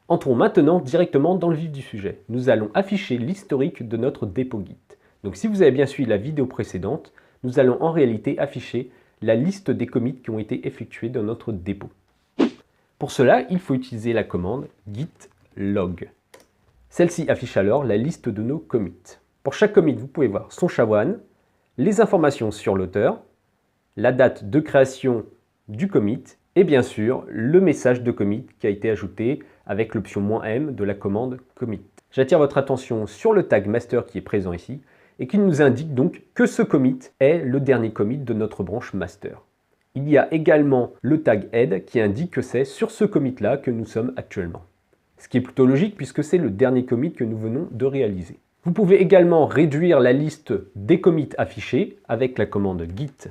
Entrons maintenant directement dans le vif du sujet. Nous allons afficher l'historique de notre dépôt Git. Donc si vous avez bien suivi la vidéo précédente, nous allons en réalité afficher la liste des commits qui ont été effectués dans notre dépôt. Pour cela, il faut utiliser la commande git log. Celle-ci affiche alors la liste de nos commits. Pour chaque commit, vous pouvez voir son SHA-1, les informations sur l'auteur, la date de création du commit et bien sûr le message de commit qui a été ajouté avec l'option "-m" de la commande commit. J'attire votre attention sur le tag master qui est présent ici et qui nous indique donc que ce commit est le dernier commit de notre branche master. Il y a également le tag head qui indique que c'est sur ce commit-là que nous sommes actuellement. Ce qui est plutôt logique puisque c'est le dernier commit que nous venons de réaliser. Vous pouvez également réduire la liste des commits affichés avec la commande git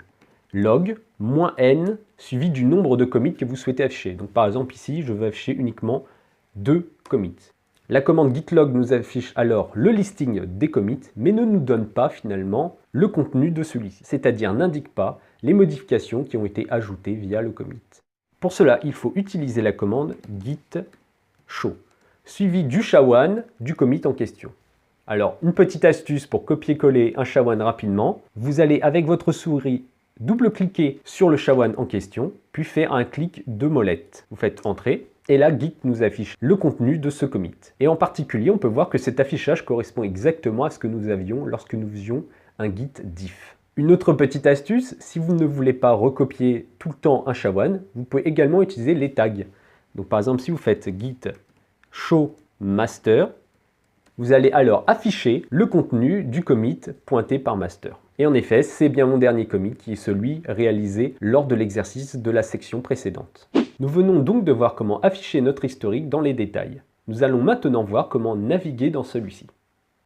log -n suivi du nombre de commits que vous souhaitez afficher. Donc par exemple ici, je veux afficher uniquement 2 commits. La commande gitlog nous affiche alors le listing des commits, mais ne nous donne pas finalement le contenu de celui-ci, c'est-à-dire n'indique pas les modifications qui ont été ajoutées via le commit. Pour cela, il faut utiliser la commande git show, suivi du SHA-1 du commit en question. Alors, une petite astuce pour copier-coller un SHA-1 rapidement, vous allez avec votre souris double-cliquer sur le SHA-1 en question, puis faire un clic de molette. Vous faites entrer, et là, Git nous affiche le contenu de ce commit. Et en particulier, on peut voir que cet affichage correspond exactement à ce que nous avions lorsque nous faisions un git diff. Une autre petite astuce, si vous ne voulez pas recopier tout le temps un SHA-1, vous pouvez également utiliser les tags. Donc par exemple, si vous faites git show master, vous allez alors afficher le contenu du commit pointé par master. Et en effet, c'est bien mon dernier commit qui est celui réalisé lors de l'exercice de la section précédente. Nous venons donc de voir comment afficher notre historique dans les détails. Nous allons maintenant voir comment naviguer dans celui-ci.